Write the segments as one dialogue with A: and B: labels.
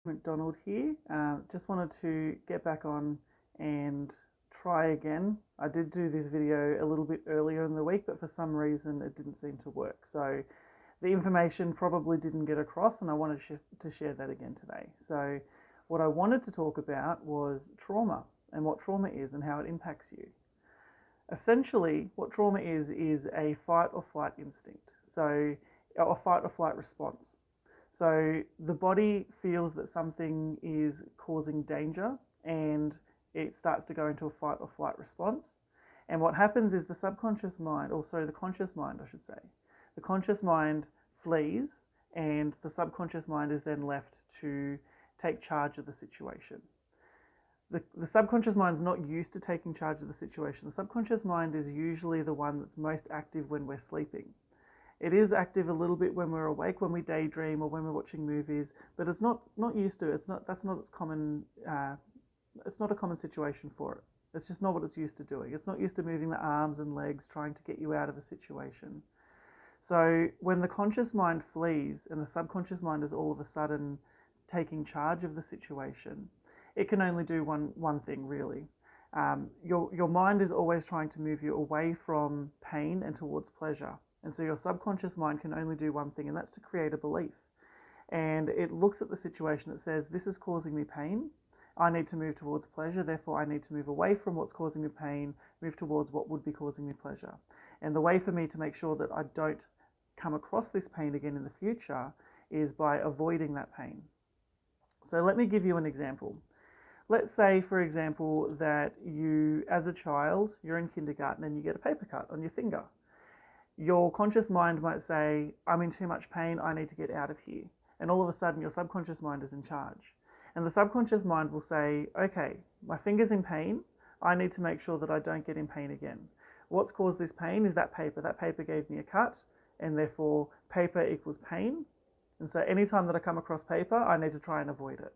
A: McDonald here. Just wanted to get back on and try again. I did do this video a little bit earlier in the week, but for some reason it didn't seem to work. So the information probably didn't get across, and I wanted to share that again today. So what I wanted to talk about was trauma and what trauma is and how it impacts you. Essentially, what trauma is a fight or flight instinct. So, a fight or flight response. So the body feels that something is causing danger and it starts to go into a fight or flight response. And what happens is the subconscious mind, or sorry, the conscious mind, I should say, the conscious mind flees and the subconscious mind is then left to take charge of the situation. The subconscious mind is not used to taking charge of the situation. The subconscious mind is usually the one that's most active when we're sleeping. It is active a little bit when we're awake, when we daydream or when we're watching movies, but it's not used to it. That's not its common. It's not a common situation for it. It's just not what it's used to doing. It's not used to moving the arms and legs, trying to get you out of a situation. So when the conscious mind flees and the subconscious mind is all of a sudden taking charge of the situation, it can only do one thing really. Your mind is always trying to move you away from pain and towards pleasure. And so your subconscious mind can only do one thing, and that's to create a belief. And it looks at the situation that says, this is causing me pain. I need to move towards pleasure. Therefore, I need to move away from what's causing me pain, move towards what would be causing me pleasure. And the way for me to make sure that I don't come across this pain again in the future is by avoiding that pain. So let me give you an example. Let's say, for example, that you, as a child, you're in kindergarten and you get a paper cut on your finger. Your conscious mind might say, I'm in too much pain, I need to get out of here. And all of a sudden your subconscious mind is in charge. And the subconscious mind will say, okay, my finger's in pain, I need to make sure that I don't get in pain again. What's caused this pain is that paper. That paper gave me a cut, and therefore paper equals pain. And so anytime that I come across paper, I need to try and avoid it.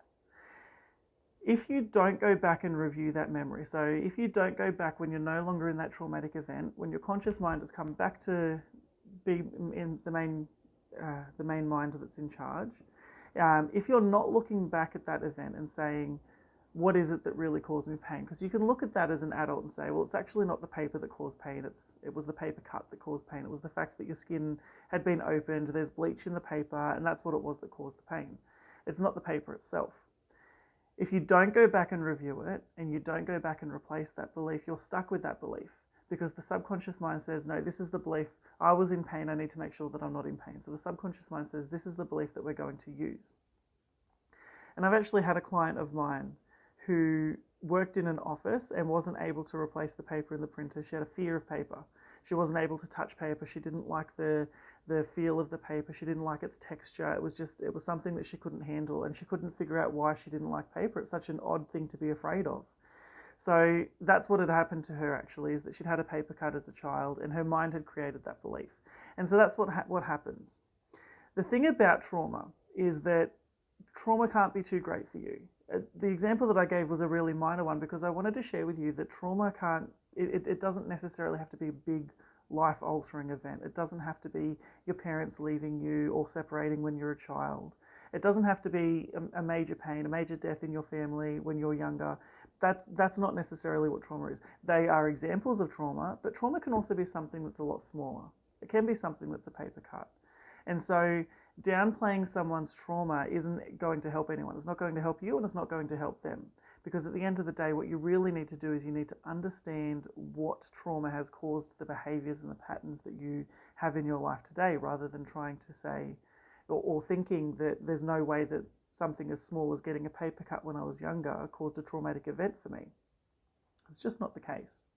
A: If you don't go back and review that memory, so if you don't go back when you're no longer in that traumatic event, when your conscious mind has come back to be in the main mind that's in charge, if you're not looking back at that event and saying, what is it that really caused me pain? Because you can look at that as an adult and say, well, it's actually not the paper that caused pain, it was the paper cut that caused pain. It was the fact that your skin had been opened, there's bleach in the paper, and that's what it was that caused the pain. It's not the paper itself. If you don't go back and review it, and you don't go back and replace that belief, you're stuck with that belief, because the subconscious mind says, no, this is the belief, I was in pain, I need to make sure that I'm not in pain. So the subconscious mind says, this is the belief that we're going to use. And I've actually had a client of mine who worked in an office and wasn't able to replace the paper in the printer. She had a fear of paper. She wasn't able to touch paper. She didn't like the feel of the paper. She didn't like its texture. It was something that she couldn't handle, and she couldn't figure out why she didn't like paper. It's such an odd thing to be afraid of. So that's what had happened to her actually, is that she'd had a paper cut as a child and her mind had created that belief. And so that's what happens. The thing about trauma is that trauma can't be too great for you. The example that I gave was a really minor one because I wanted to share with you that trauma it doesn't necessarily have to be a big life-altering event. It doesn't have to be your parents leaving you or separating when you're a child. It doesn't have to be a major pain, a major death in your family when you're younger. That's not necessarily what trauma is. They are examples of trauma, but trauma can also be something that's a lot smaller. It can be something that's a paper cut. And so downplaying someone's trauma isn't going to help anyone. It's not going to help you and it's not going to help them. Because at the end of the day, what you really need to do is you need to understand what trauma has caused the behaviors and the patterns that you have in your life today, rather than trying to say or thinking that there's no way that something as small as getting a paper cut when I was younger caused a traumatic event for me. It's just not the case.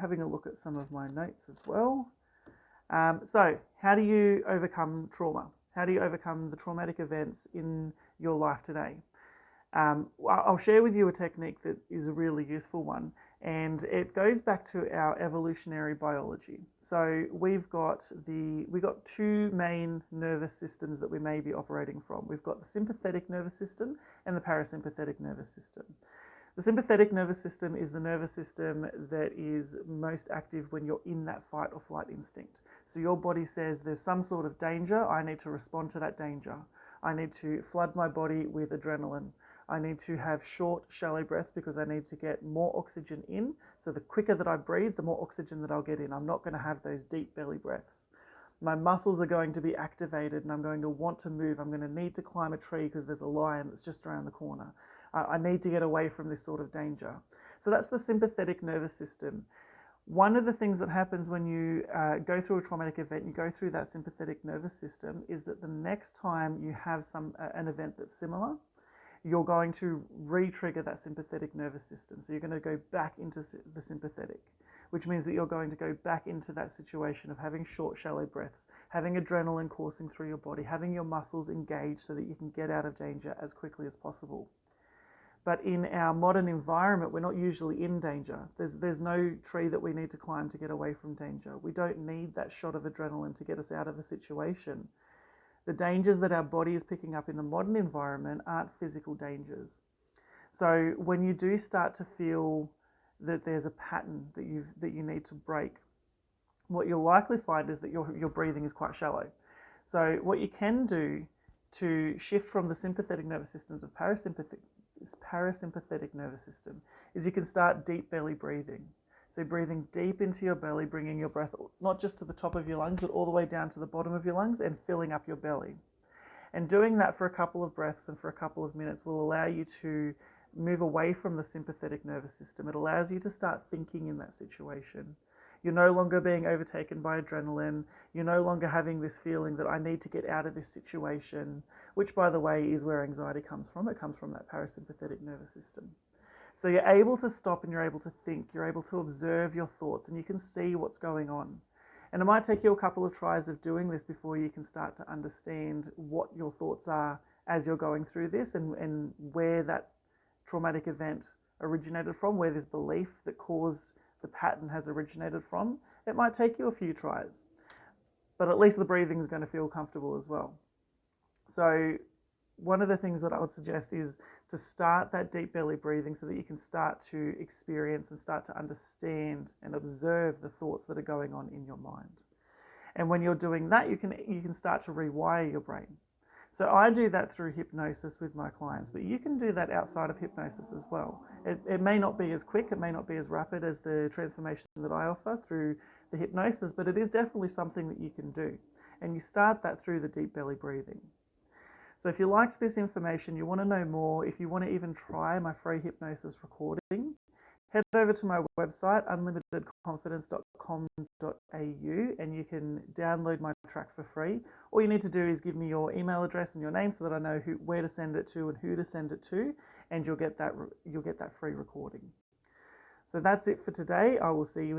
A: Having a look at some of my notes as well. So how do you overcome trauma? How do you overcome the traumatic events in your life today? I'll share with you a technique that is a really useful one, and it goes back to our evolutionary biology. So we've got two main nervous systems that we may be operating from. We've got the sympathetic nervous system and the parasympathetic nervous system. The sympathetic nervous system is the nervous system that is most active when you're in that fight or flight instinct. So your body says there's some sort of danger, I need to respond to that danger. I need to flood my body with adrenaline. I need to have short, shallow breaths because I need to get more oxygen in. So the quicker that I breathe, the more oxygen that I'll get in. I'm not going to have those deep belly breaths. My muscles are going to be activated and I'm going to want to move. I'm going to need to climb a tree because there's a lion that's just around the corner. I need to get away from this sort of danger. So that's the sympathetic nervous system. One of the things that happens when you go through a traumatic event, you go through that sympathetic nervous system, is that the next time you have an event that's similar, you're going to re-trigger that sympathetic nervous system. So you're going to go back into the sympathetic, which means that you're going to go back into that situation of having short, shallow breaths, having adrenaline coursing through your body, having your muscles engaged so that you can get out of danger as quickly as possible. But in our modern environment, we're not usually in danger. There's no tree that we need to climb to get away from danger. We don't need that shot of adrenaline to get us out of a situation. The dangers that our body is picking up in the modern environment aren't physical dangers. So when you do start to feel that there's a pattern that you need to break, what you'll likely find is that your breathing is quite shallow. So what you can do to shift from the sympathetic nervous system to parasympathetic nervous system is you can start deep belly breathing. So breathing deep into your belly, bringing your breath not just to the top of your lungs, but all the way down to the bottom of your lungs and filling up your belly. And doing that for a couple of breaths and for a couple of minutes will allow you to move away from the sympathetic nervous system. It allows you to start thinking in that situation. You're no longer being overtaken by adrenaline. You're no longer having this feeling that I need to get out of this situation, which, by the way, is where anxiety comes from. It comes from that parasympathetic nervous system. So you're able to stop and you're able to think. You're able to observe your thoughts and you can see what's going on. And it might take you a couple of tries of doing this before you can start to understand what your thoughts are as you're going through this and where that traumatic event originated from, where this belief that caused the pattern has originated from. It might take you a few tries, but at least the breathing is going to feel comfortable as well. So one of the things that I would suggest is to start that deep belly breathing so that you can start to experience and start to understand and observe the thoughts that are going on in your mind. And when you're doing that, you can start to rewire your brain. So I do that through hypnosis with my clients, but you can do that outside of hypnosis as well. It may not be as quick, it may not be as rapid as the transformation that I offer through the hypnosis, but it is definitely something that you can do. And you start that through the deep belly breathing. So if you liked this information, you want to know more, if you want to even try my free hypnosis recording, head over to my website, unlimitedconfidence.com.au, and you can download my track for free. All you need to do is give me your email address and your name so that I know where to send it to and who to send it to, and you'll get that free recording. So that's it for today. I will see you in